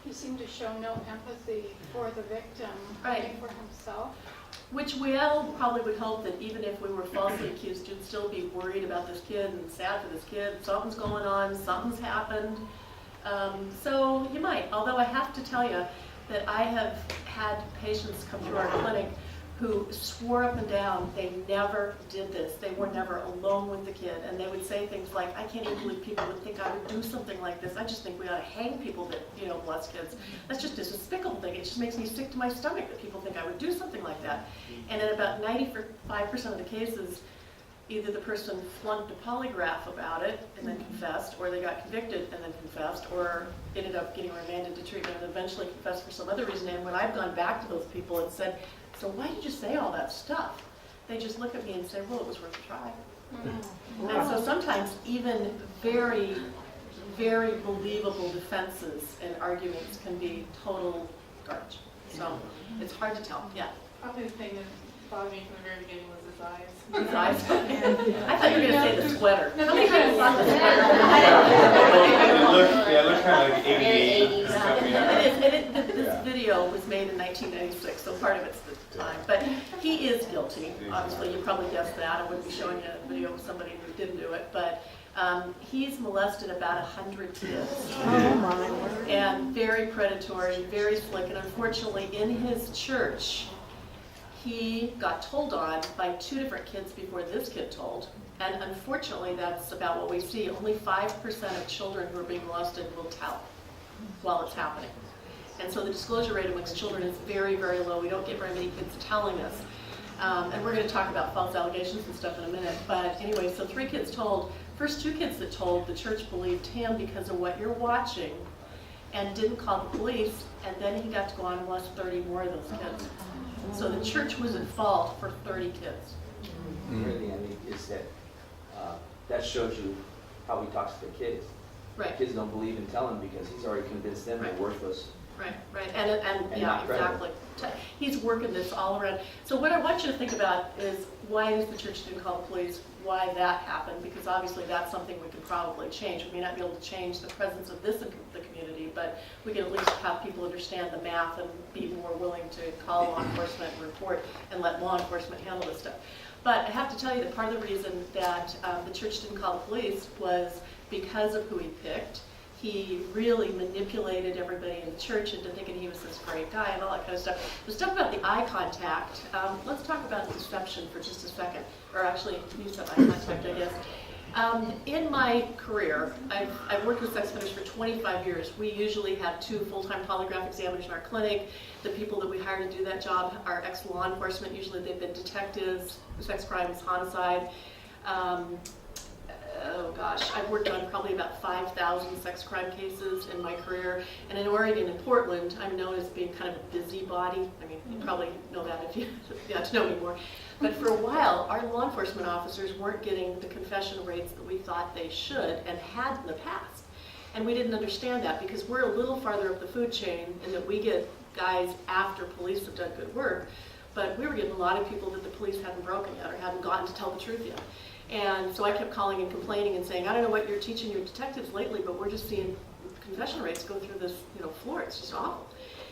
He seemed to show no empathy for the victim, Right. only for himself. Which we all probably would hope that even if we were falsely accused, you'd still be worried about this kid and sad for this kid. Something's going on, something's happened. So you might, although I have to tell you that I have had patients come through our clinic who swore up and down they never did this. They were never alone with the kid. And they would say things like, I can't even believe people would think I would do something like this. I just think we ought to hang people that, molest kids. That's just a despicable thing. It just makes me sick to my stomach that people think I would do something like that. And in about 95% of the cases, either the person flunked a polygraph about it and then confessed, or they got convicted and then confessed, or ended up getting remanded to treatment and eventually confessed for some other reason. And when I've gone back to those people and said, so why did you say all that stuff? They just look at me and say, well, it was worth a try. And so sometimes even very, very believable defenses and arguments can be total garbage. So it's hard to tell. Yeah. Probably the thing that bothered me from the very beginning was his eyes. His eyes. I thought you were going to say the sweater. How many times saw the sweater? It looked kind of like 80s and stuff. Yeah. This video was made in 1996, so part of it's the time. But he is guilty. Obviously, you probably guessed that. I wouldn't be showing you a video of somebody who didn't do it. But he's molested about 100 kids. Oh my word. And very predatory, very slick. And unfortunately, in his church, he got told on by 2 different kids before this kid told. And unfortunately, that's about what we see. Only 5% of children who are being molested will tell while it's happening. And so the disclosure rate amongst children is very, very low. We don't get very many kids telling us. And we're going to talk about false allegations and stuff in a minute. But anyway, so 3 kids told. First 2 kids that told, the church believed him because of what you're watching and didn't call the police. And then he got to go on and molest 30 more of those kids. So the church was at fault for 30 kids. Really, I mean, is that that shows you how he talks to the kids. Right. Kids don't believe in telling because he's already convinced them they're worthless. Right, right, and yeah, not exactly. He's working this all around. So what I want you to think about is why is the church didn't call the police, why that happened, because obviously that's something we can probably change. We may not be able to change the presence of this in the community, but we can at least have people understand the math and be more willing to call law enforcement and report and let law enforcement handle this stuff. But I have to tell you that part of the reason that the church didn't call the police was because of who he picked. He really manipulated everybody in the church into thinking he was this great guy and all that kind of stuff. The stuff about the eye contact, let's talk about deception for just a second. Or actually, use that eye contact, I guess. In my career, I've worked with sex offenders for 25 years. We usually have 2 full-time polygraph examiners in our clinic. The people that we hire to do that job are ex-law enforcement. Usually they've been detectives, sex crimes, homicide. Oh gosh, I've worked on probably about 5,000 sex crime cases in my career. And in Oregon and Portland, I'm known as being kind of a busybody. I mean, you probably know that if you got to know me more. But for a while, our law enforcement officers weren't getting the confession rates that we thought they should and had in the past. And we didn't understand that because we're a little farther up the food chain in that we get guys after police have done good work. But we were getting a lot of people that the police hadn't broken yet or hadn't gotten to tell the truth yet. And so I kept calling and complaining and saying, I don't know what you're teaching your detectives lately, but we're just seeing confession rates go through this floor. It's just awful.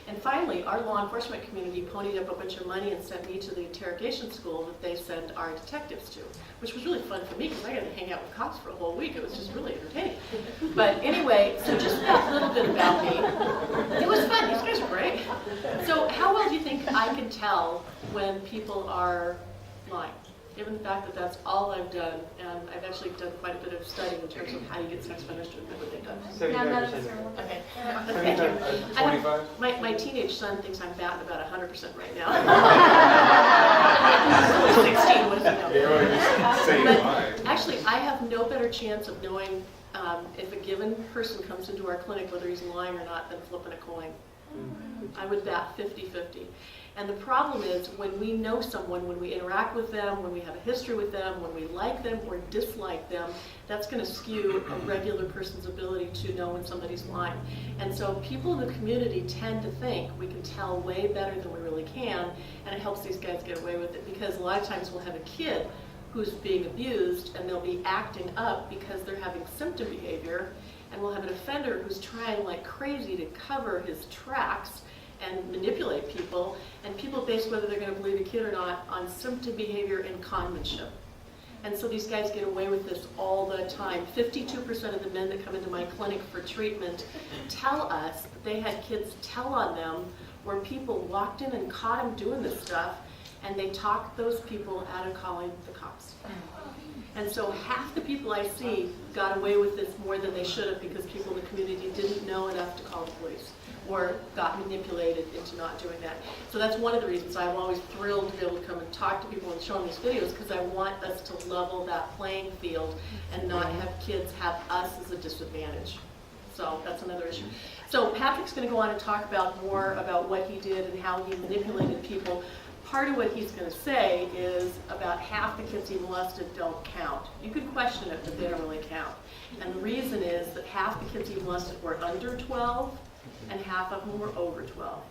And finally, our law enforcement community ponied up a bunch of money and sent me to the interrogation school that they send our detectives to, which was really fun for me because I got to hang out with cops for a whole week. It was just really entertaining. But anyway, so just that little bit about me. It was fun. These guys are great. So how well do you think I can tell when people are lying? Given the fact that that's all I've done, and I've actually done quite a bit of study in terms of how you get sex offenders to admit what they've done. 75%. Okay. 25? My teenage son thinks I'm batting about 100% right now. He's only 16, what does he know? But actually, I have no better chance of knowing if a given person comes into our clinic, whether he's lying or not, than flipping a coin. I would bat 50-50. And the problem is when we know someone, when we interact with them, when we have a history with them, when we like them or dislike them, that's going to skew a regular person's ability to know when somebody's lying. And so people in the community tend to think we can tell way better than we really can, and it helps these guys get away with it because a lot of times we'll have a kid who's being abused and they'll be acting up because they're having symptom behavior. and we'll have an offender who's trying like crazy to cover his tracks and manipulate people, and people base whether they're going to believe a kid or not on symptom behavior and conmanship. And so these guys get away with this all the time. 52% of the men that come into my clinic for treatment tell us that they had kids tell on them where people walked in and caught them doing this stuff, and they talked those people out of calling the cops. And so half the people I see got away with this more than they should have because people in the community didn't know enough to call the police or got manipulated into not doing that. So that's one of the reasons I'm always thrilled to be able to come and talk to people and show them these videos, because I want us to level that playing field and not have kids have us as a disadvantage. So that's another issue. So Patrick's going to go on and talk about more about what he did and how he manipulated people. Part of what he's going to say is about half the kids he molested don't count. You could question it, but they don't really count. And the reason is that half the kids he molested were under 12, and half of them were over 12.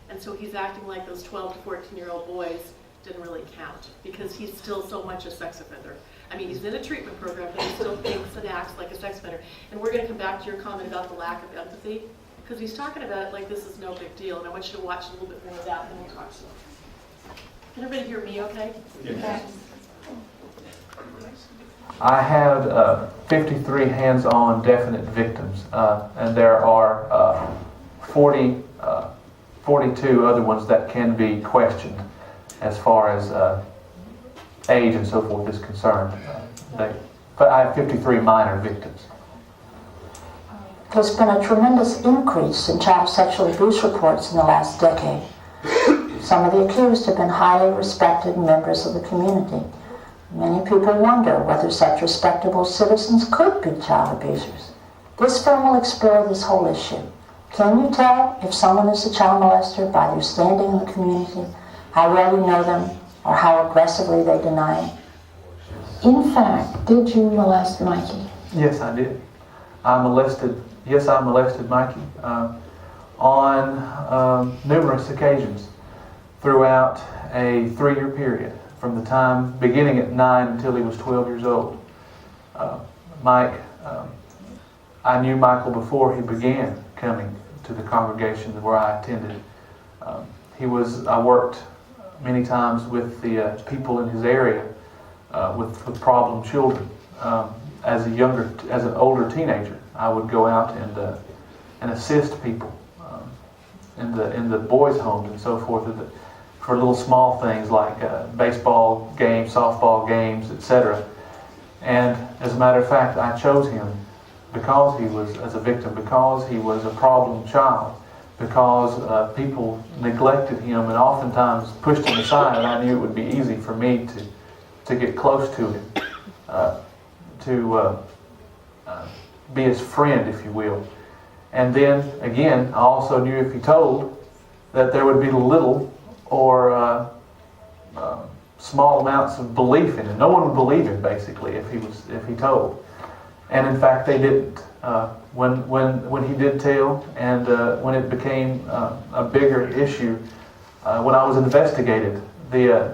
And so he's acting like those 12 to 14-year-old boys didn't really count, because he's still so much a sex offender. I mean, he's in a treatment program, but he still thinks and acts like a sex offender. And we're going to come back to your comment about the lack of empathy, because he's talking about it like this is no big deal, and I want you to watch a little bit more of that, and then we'll talk to him. Can everybody hear me okay? Yes. I had 53 hands-on definite victims, and there are 42 other ones that can be questioned as far as age and so forth is concerned. But I have 53 minor victims. There's been a tremendous increase in child sexual abuse reports in the last decade. Some of the accused have been highly respected members of the community. Many people wonder whether such respectable citizens could be child abusers. This film will explore this whole issue. Can you tell if someone is a child molester by their standing in the community, how well you know them, or how aggressively they deny it? In fact, did you molest Mikey? Yes, I did. I molested Mikey on numerous occasions throughout a 3-year period, from the time beginning at 9 until he was 12 years old. I knew Michael before he began coming to the congregation where I attended. I worked many times with the people in his area with problem children. As an older teenager, I would go out and assist people in the boys' homes and so forth for little small things like baseball games, softball games, etc. And as a matter of fact, I chose him because he was as a victim, because he was a problem child, because people neglected him and oftentimes pushed him aside, and I knew it would be easy for me to get close to him, to be his friend, if you will. And then again, I also knew if he told, that there would be little or small amounts of belief in him. No one would believe him basically if he told. And in fact, they didn't. When he did tell, and when it became a bigger issue, when I was investigated, the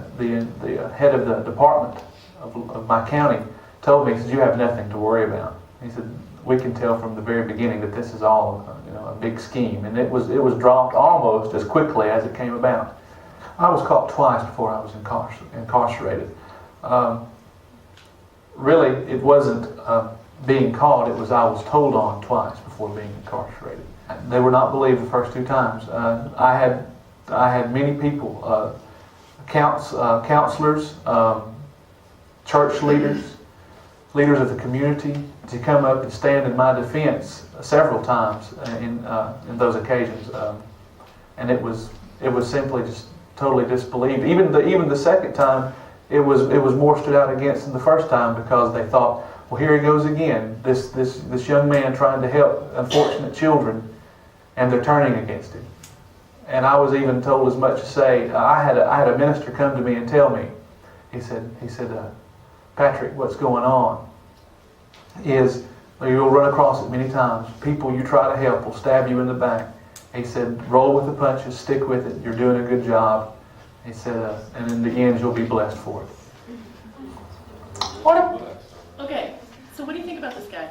head of the department of my county told me, he said, "You have nothing to worry about." He said, "We can tell from the very beginning that this is all a big scheme," and it was dropped almost as quickly as it came about. I was caught twice before I was incarcerated. Really, it wasn't being caught; it was I was told on twice before being incarcerated. They were not believed the first 2 times. I had many people, counselors, church leaders, leaders of the community, to come up and stand in my defense several times in those occasions, and it was simply just totally disbelieved. Even the second time, it was more stood out against than the first time, because they thought, well, here he goes again, this young man trying to help unfortunate children, and they're turning against him. And I was even told as much as say, I had a minister come to me and tell me, he said, "Patrick, what's going on is you'll run across it many times. People you try to help will stab you in the back." He said, "Roll with the punches, stick with it. You're doing a good job." He said, "And in the end, you'll be blessed for it." Okay, so what do you think about this guy?